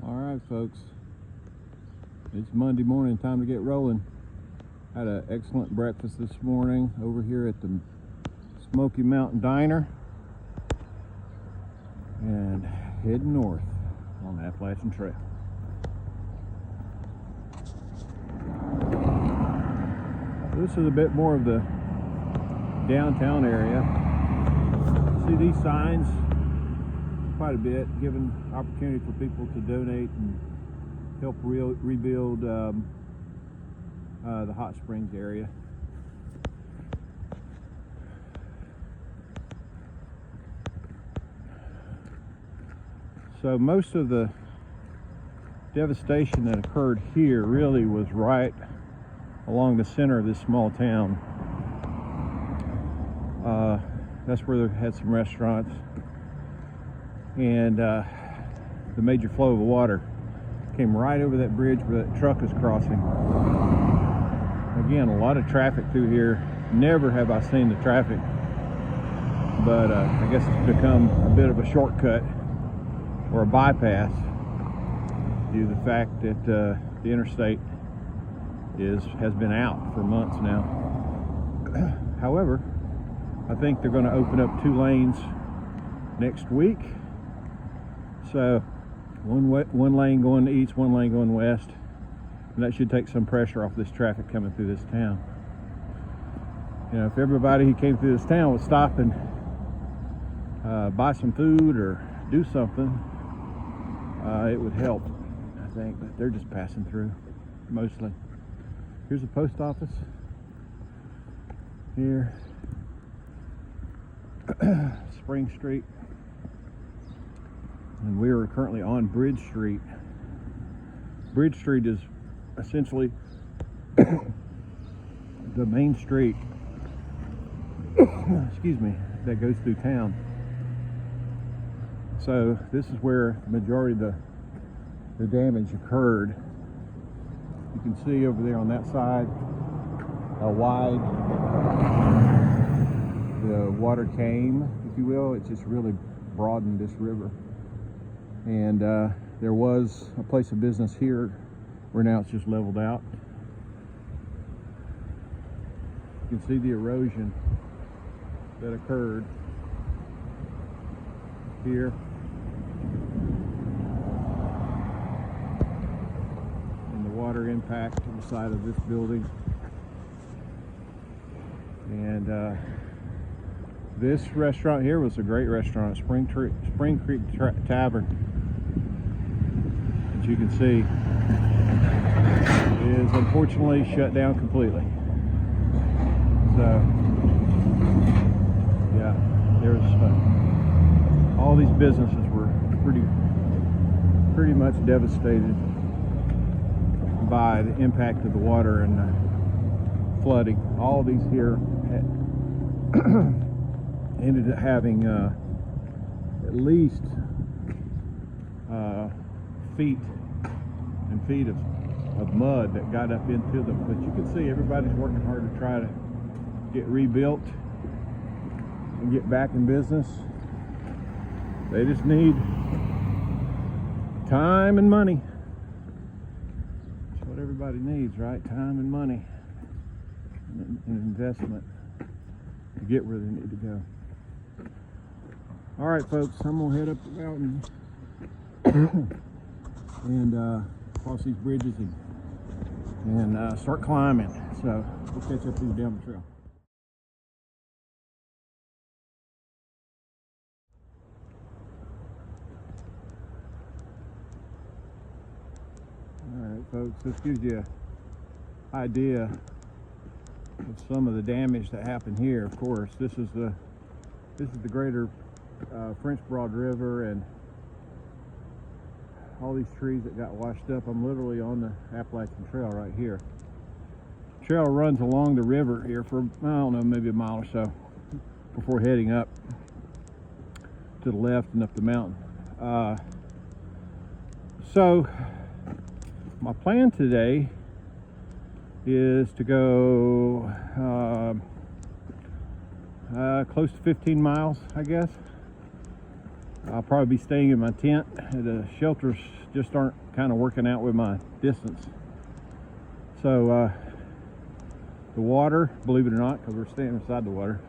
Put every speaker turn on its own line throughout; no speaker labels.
All right, folks, it's Monday morning, time to get rolling. Had an excellent breakfast this morning over here at the Smoky Mountain Diner and heading north on the Appalachian Trail. This is a bit more of the downtown area. See these signs quite a bit, giving opportunity for people to donate and help rebuild the hot springs area. So most of the devastation that occurred here really was right along the center of this small town. That's where they had some restaurants, and the major flow of water came right over that bridge where that truck is crossing. Again, a lot of traffic through here. Never have I seen the traffic, but I guess it's become a bit of a shortcut or a bypass due to the fact that the interstate has been out for months now. However, I think they're going to open up 2 lanes next week. So one lane going east, 1 lane going west, and that should take some pressure off this traffic coming through this town. You know, if everybody who came through this town would stop and buy some food or do something, it would help, I think, but they're just passing through mostly. Here's the post office here. Spring Street, and we are currently on Bridge Street. Bridge Street is essentially the main street excuse me, that goes through town. So this is where the majority of the damage occurred. You can see over there on that side how wide the water came, if you will. It just really broadened this river. And there was a place of business here where now it's just leveled out. You can see the erosion that occurred here. And the water impact on the side of this building. And this restaurant here was a great restaurant, Spring Creek Tavern. As you can see, is unfortunately shut down completely. So, yeah, there's all these businesses were pretty much devastated by the impact of the water and flooding. All these here ended up having at least feet and feet of mud that got up into them. But you can see everybody's working hard to try to get rebuilt and get back in business. They just need time and money. That's what everybody needs, right? Time and money and investment to get where they need to go. All right, folks, I'm gonna head up the mountain and cross these bridges and start climbing. So we'll catch up with you down the trail. All right, folks, this gives you an idea of some of the damage that happened here. Of course, this is the greater French Broad River and all these trees that got washed up. I'm literally on the Appalachian Trail right here. Trail runs along the river here for, I don't know, maybe a mile or so before heading up to the left and up the mountain. So my plan today is to go close to 15 miles, I guess. I'll probably be staying in my tent at a shelter just aren't kind of working out with my distance. So the water, believe it or not, because we're standing beside the water,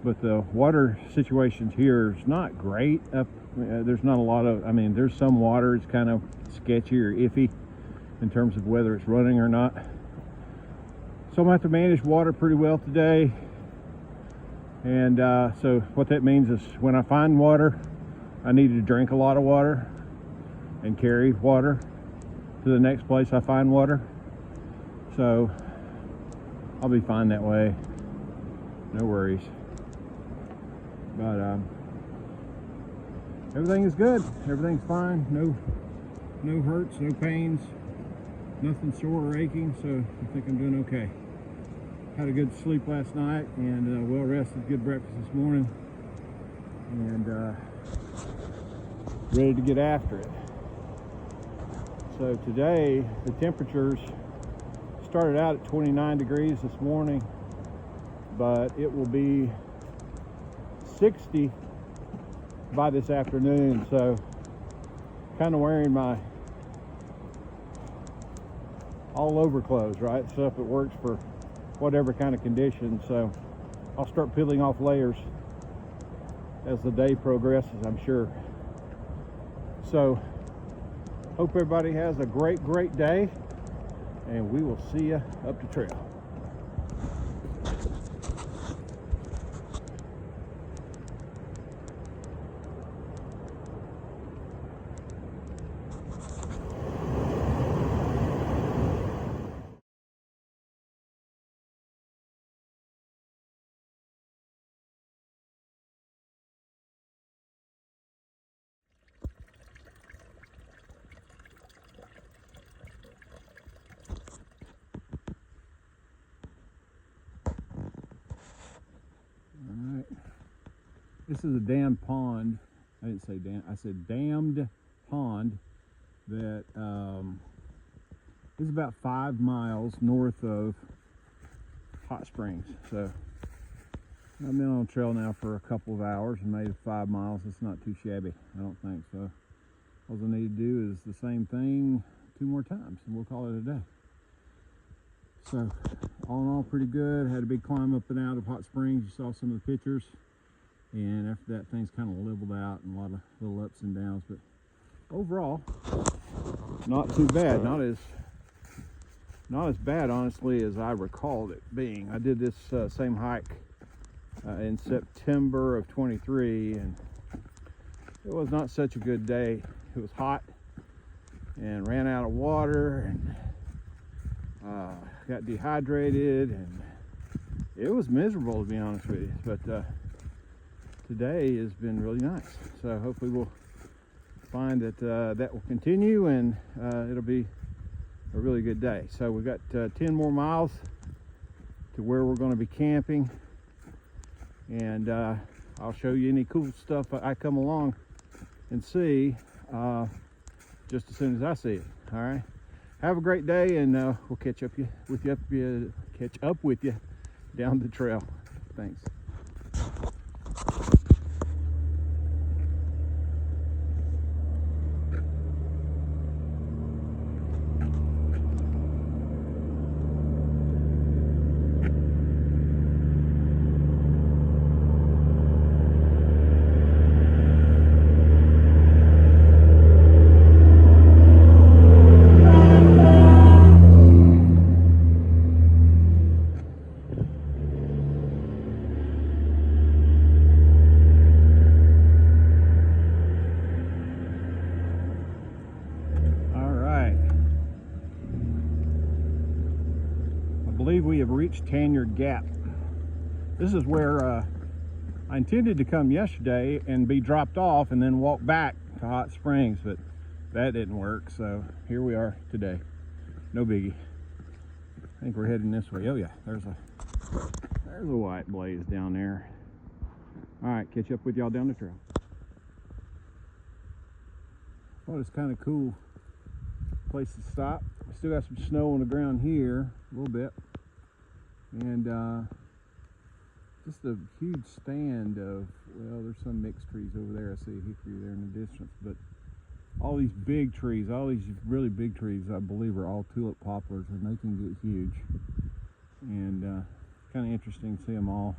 but the water situations here is not great. There's not a lot of, I mean, there's some water, it's kind of sketchy or iffy in terms of whether it's running or not. So I'm gonna have to manage water pretty well today. And so what that means is when I find water, I need to drink a lot of water and carry water to the next place I find water. So I'll be fine that way, no worries. But everything is good, everything's fine, no hurts, no pains, nothing sore or aching, so I think I'm doing okay. Had a good sleep last night and well rested, good breakfast this morning, and ready to get after it. So today the temperatures started out at 29 degrees this morning, but it will be 60 by this afternoon. So kind of wearing my all over clothes, right? Stuff that works for whatever kind of conditions. So I'll start peeling off layers as the day progresses, I'm sure. So hope everybody has a great day, and we will see you up the trail. This is a dammed pond. I didn't say dam, I said dammed pond that is about 5 miles north of Hot Springs. So I've been on the trail now for a couple of hours and made it 5 miles. It's not too shabby, I don't think so. All I need to do is the same thing 2 more times and we'll call it a day. So all in all, pretty good. Had a big climb up and out of Hot Springs. You saw some of the pictures. And after that, things kind of leveled out and a lot of little ups and downs, but overall, not too bad. Not as bad, honestly, as I recalled it being. I did this same hike in September of 23, and it was not such a good day. It was hot and ran out of water and got dehydrated, and it was miserable, to be honest with you. But today has been really nice, so hopefully we'll find that that will continue, and it'll be a really good day. So we've got 10 more miles to where we're going to be camping, and I'll show you any cool stuff I come along and see just as soon as I see it. All right, have a great day, and we'll catch up with you down the trail. Thanks. We have reached Tanyard Gap. This is where I intended to come yesterday and be dropped off and then walk back to Hot Springs, but that didn't work, so here we are today. No biggie. I think we're heading this way. Oh yeah, there's a white blaze down there. All right, catch up with y'all down the trail. Thought it's kind of cool place to stop. We still got some snow on the ground here, a little bit. And just a huge stand of, well, there's some mixed trees over there. I see a hickory there in the distance, but all these big trees, all these really big trees, I believe are all tulip poplars, and they can get huge. And it's kind of interesting to see them all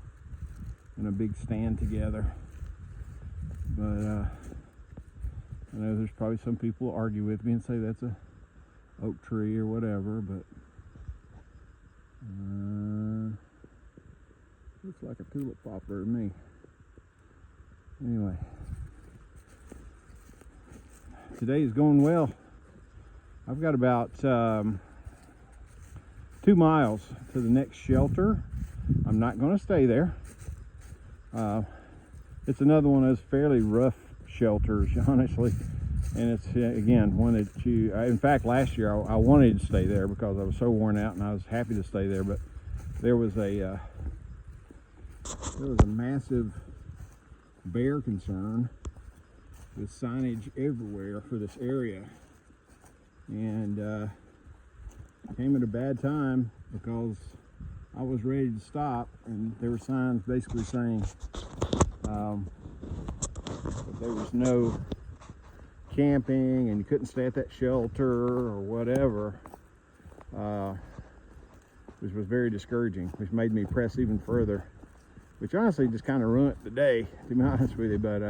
in a big stand together. But I know there's probably some people who argue with me and say that's a oak tree or whatever, but looks like a tulip poplar to me. Anyway, today is going well. I've got about 2 miles to the next shelter. I'm not going to stay there. It's another one of those fairly rough shelters, honestly, and it's again one that you in fact last year I wanted to stay there because I was so worn out, and I was happy to stay there, but there was a massive bear concern with signage everywhere for this area, and came at a bad time because I was ready to stop, and there were signs basically saying that there was no camping and you couldn't stay at that shelter or whatever, which was very discouraging, which made me press even further, which honestly just kind of ruined the day, to be honest with you. But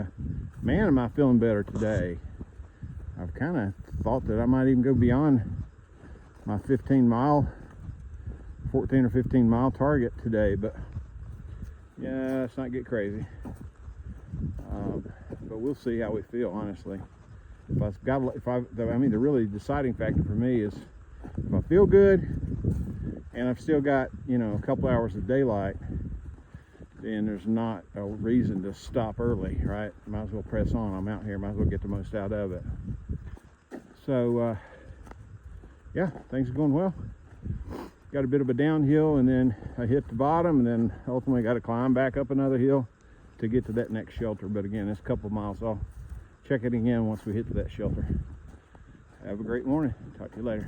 man, am I feeling better today. I've kind of thought that I might even go beyond my 14 or 15 mile target today, but yeah, let's not get crazy. But we'll see how we feel, honestly. I mean, the really deciding factor for me is if I feel good and I've still got, a couple hours of daylight, then there's not a reason to stop early, right? Might as well press on. I'm out here, might as well get the most out of it. So, yeah, things are going well. Got a bit of a downhill, and then I hit the bottom, and then ultimately got to climb back up another hill to get to that next shelter. But again, it's a couple of miles. I'll check it again once we hit to that shelter. Have a great morning. Talk to you later.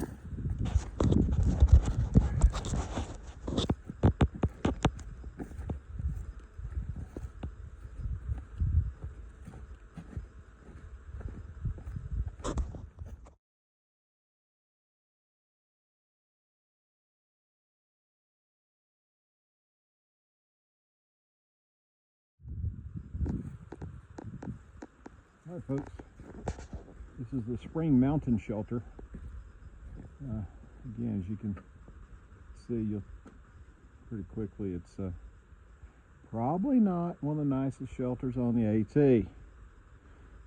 All right, folks, this is the Spring Mountain Shelter. Again, as you can see, you'll pretty quickly, it's probably not one of the nicest shelters on the AT.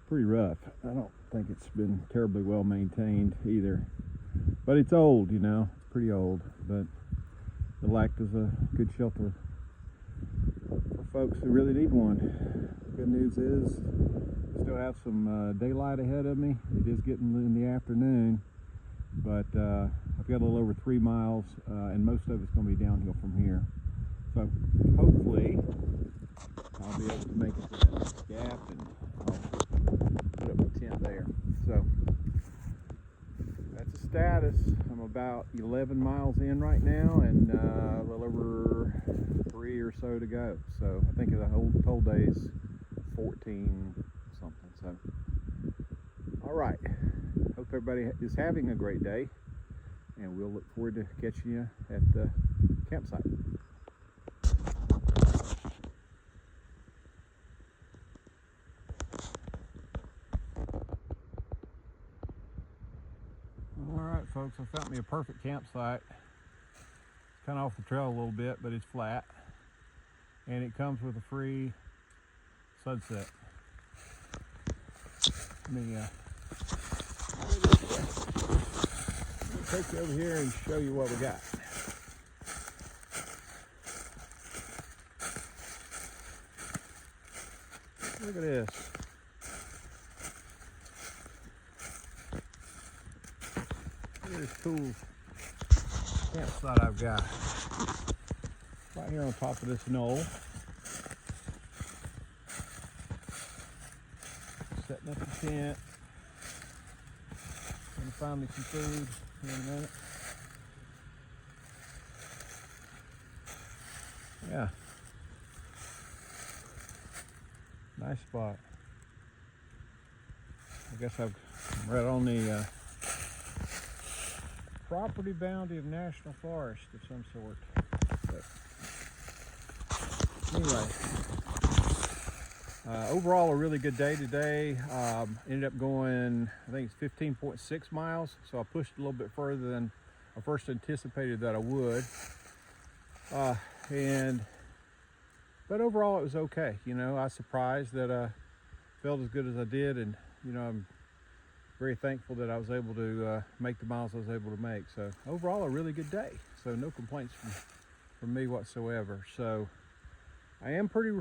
Pretty rough. I don't think it's been terribly well maintained either, but it's old, it's pretty old, but the lack is a good shelter for folks who really need one. Good news is still have some daylight ahead of me. It is getting in the afternoon, but I've got a little over 3 miles, and most of it's going to be downhill from here. So hopefully I'll be able to make it to that next gap, and I'll put up a tent there. So that's the status. I'm about 11 miles in right now, and a little over 3 or so to go. So I think the whole day's 14 something. So all right, hope everybody is having a great day, and we'll look forward to catching you at the campsite. All right, folks, I found me a perfect campsite. It's kind of off the trail a little bit, but it's flat, and it comes with a free sunset. Let me take you over here and show you what we got. Look at this. Look at this cool campsite I've got. Right here on top of this knoll. Setting up the tent. Gonna find me some food here in a minute. Yeah. Nice spot. I guess I'm right on the property boundary of national forest of some sort. But anyway, overall a really good day today. Ended up going, I think it's 15.6 miles, so I pushed a little bit further than I first anticipated that I would. But overall it was okay. You know, I was surprised that I felt as good as I did, and you know, I'm very thankful that I was able to make the miles I was able to make. So overall a really good day. So no complaints from me whatsoever. So I am pretty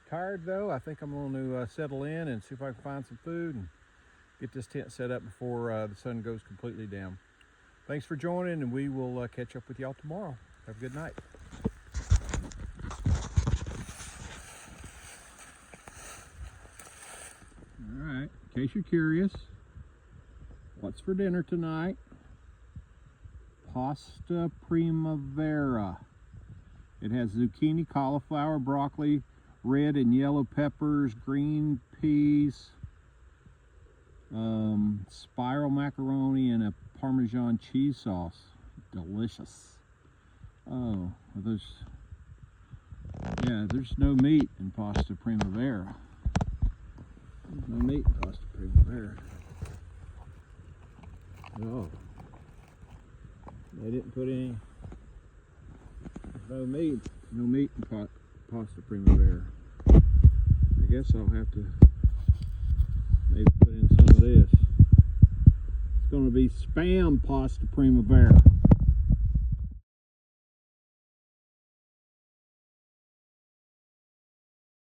tired though. I think I'm going to settle in and see if I can find some food and get this tent set up before the sun goes completely down. Thanks for joining, and we will catch up with y'all tomorrow. Have a good night. All right, in case you're curious, what's for dinner tonight? Pasta primavera. It has zucchini, cauliflower, broccoli, red and yellow peppers, green peas, spiral macaroni, and a Parmesan cheese sauce. Delicious. Oh, there's no meat in pasta primavera. There's no meat in pasta primavera. Oh, they didn't put any. No meat in pasta primavera. I guess I'll have to maybe put in some of this. It's going to be spam pasta primavera.